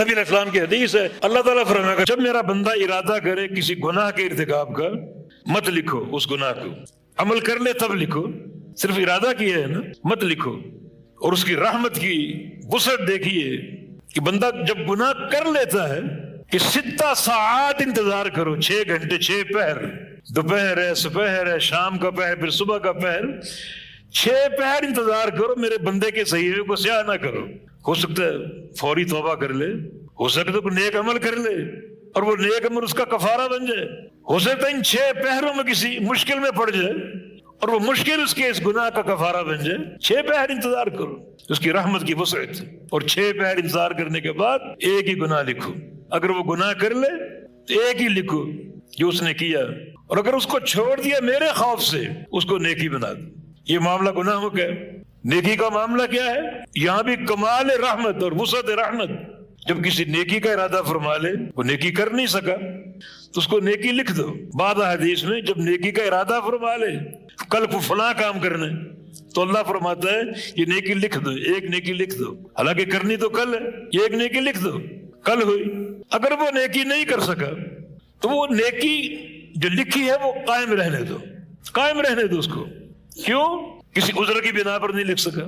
نبی علیہ السلام کی حدیث ہے، اللہ تعالیٰ فرمائے گا جب میرا بندہ ارادہ کرے کسی گناہ کے ارتکاب کا، مت لکھو اس گناہ کو، عمل کر لے تب لکھو، صرف ارادہ کیا ہے نا، مت لکھو۔ اور اس کی رحمت کی وسعت دیکھیے کہ بندہ جب گناہ کر لیتا ہے کہ 6 ساعات انتظار کرو، 6 گھنٹے، 6 پہر، دوپہر ہے، سپہر ہے، شام کا پہر، پھر صبح کا پہر، 6 پہر انتظار کرو، میرے بندے کے صحیفے کو سیاہ نہ کرو۔ ہو سکتا ہے فوری توبہ کر لے، ہو سکتا ہے کوئی نیک عمل کر لے اور وہ نیک عمل اس کا کفارہ بن جائے، ہو سکتا ہے ان 6 پہروں میں کسی مشکل میں پڑ جائے اور وہ مشکل اس کے اس گناہ کا کفارہ بن جائے۔ 6 پہر انتظار کرو، اس کی رحمت کی وسعت، اور 6 پہر انتظار کرنے کے بعد ایک ہی گناہ لکھو۔ اگر وہ گناہ کر لے تو ایک ہی لکھو جو اس نے کیا، اور اگر اس کو چھوڑ دیا میرے خوف سے، اس کو نیکی بنا دو۔ یہ معاملہ گناہوں کا ہے۔ نیکی کا معاملہ کیا ہے؟ یہاں بھی کمال رحمت اور وسعت رحمت۔ جب کسی نیکی کا ارادہ فرما لے، وہ نیکی کر نہیں سکا تو اس کو نیکی لکھ دو۔ بعض حدیث میں جب نیکی کا ارادہ فرما لے کل کو فلاں کام کرنا ہے تو اللہ فرماتا ہے یہ نیکی لکھ دو، ایک نیکی لکھ دو، حالانکہ کرنی تو کل ہے، یہ ایک نیکی لکھ دو، کل ہوئی۔ اگر وہ نیکی نہیں کر سکا تو وہ نیکی جو لکھی ہے وہ قائم رہنے دو، قائم رہنے دو اس کو۔ کیوں؟ کسی عذر کی بنا پر نہیں لکھ سکا،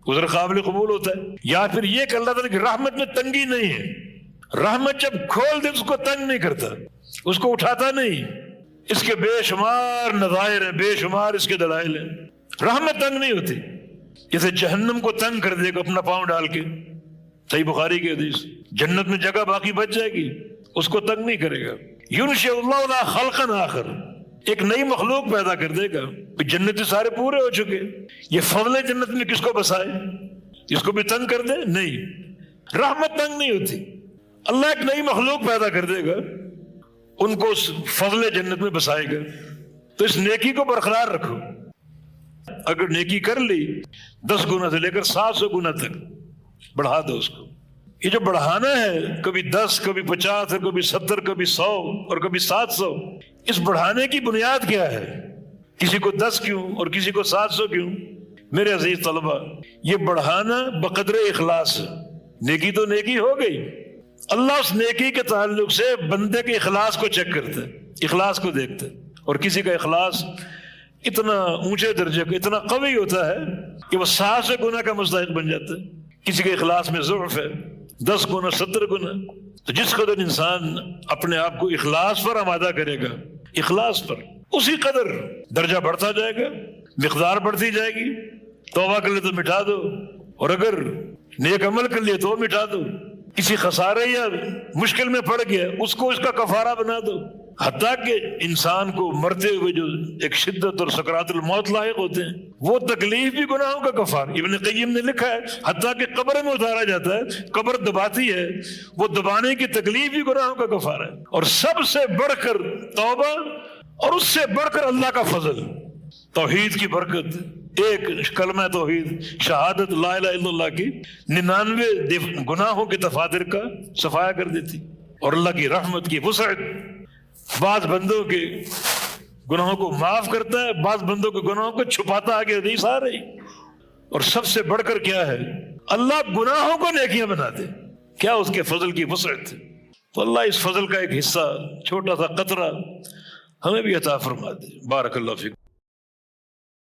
عذر قابل قبول ہوتا ہے، یا پھر یہ کہ اللہ تعالیٰ کی رحمت میں تنگی نہیں ہے، رحمت جب کھول دے اس کو تنگ نہیں کرتا، اس کو اٹھاتا نہیں، اس کے بے شمار نظائر ہیں، بے شمار اس کے دلائل ہیں، رحمت تنگ نہیں ہوتی۔ جیسے جہنم کو تنگ کر دے گا اپنا پاؤں ڈال کے، صحیح بخاری کی حدیث، جنت میں جگہ باقی بچ جائے گی، اس کو تنگ نہیں کرے گا۔ یُنشِئُ اللَّهُ لَهُ خَلْقًا آخر، ایک نئی مخلوق پیدا کر دے گا۔ جنتی سارے پورے ہو چکے، یہ فضل جنت میں کس کو بسائے؟ اس کو بھی تنگ کر دے؟ نہیں، رحمت تنگ نہیں ہوتی۔ اللہ ایک نئی مخلوق پیدا کر دے گا، ان کو اس فضل جنت میں بسائے گا۔ تو اس نیکی کو برقرار رکھو۔ اگر نیکی کر لی 10 گنا سے لے کر 700 گنا تک بڑھا دو اس کو۔ یہ جو بڑھانا ہے، کبھی 10، کبھی 50، کبھی 70، کبھی 100 اور کبھی 700، اس بڑھانے کی بنیاد کیا ہے؟ کسی کو 10 کیوں اور کسی کو 700 کیوں؟ میرے عزیز طلبہ، یہ بڑھانا بقدر اخلاص ہے۔ نیکی تو نیکی ہو گئی، اللہ اس نیکی کے تعلق سے بندے کے اخلاص کو چیک کرتا ہے، اخلاص کو دیکھتا ہے، اور کسی کا اخلاص اتنا اونچے درجے کا، اتنا قوی ہوتا ہے کہ وہ 700 گنا کا مستحق بن جاتا ہے۔ کسی کے اخلاص میں ضعف ہے، 10 گنا، 70 گنا۔ تو جس قدر انسان اپنے آپ کو اخلاص پر آمادہ کرے گا، اخلاص پر، اسی قدر درجہ بڑھتا جائے گا، مقدار بڑھتی جائے گی۔ توبہ کر لے تو مٹا دو، اور اگر نیک عمل کر لیے تو مٹا دو۔ کسی خسارے یا مشکل میں پڑ گیا، اس کو اس کا کفارہ بنا دو۔ حتیٰ کہ انسان کو مرتے ہوئے جو ایک شدت اور سکرات الموت لاحق ہوتے ہیں، وہ تکلیف بھی گناہوں کا کفارہ۔ ابن قیم نے لکھا ہے حتیٰ کہ قبر میں اتارا جاتا ہے، قبر دباتی ہے، وہ دبانے کی تکلیف بھی گناہوں کا کفارہ ہے۔ اور سب سے بڑھ کر توبہ، اور اس سے بڑھ کر اللہ کا فضل، توحید کی برکت۔ ایک کلمہ توحید، شہادت لا الہ الا اللہ کی 99 گناہوں کے دفاتر کا صفایا کر دیتی۔ اور اللہ کی رحمت کی وسعت، بعض بندوں کے گناہوں کو معاف کرتا ہے، بعض بندوں کے گناہوں کو چھپاتا آگے حدیث آ رہی۔ اور سب سے بڑھ کر کیا ہے؟ اللہ گناہوں کو نیکیاں بنا دے۔ کیا اس کے فضل کی وسعت؟ تو اللہ اس فضل کا ایک حصہ، چھوٹا سا قطرہ ہمیں بھی عطا فرما دے۔ بارک اللہ فیکم۔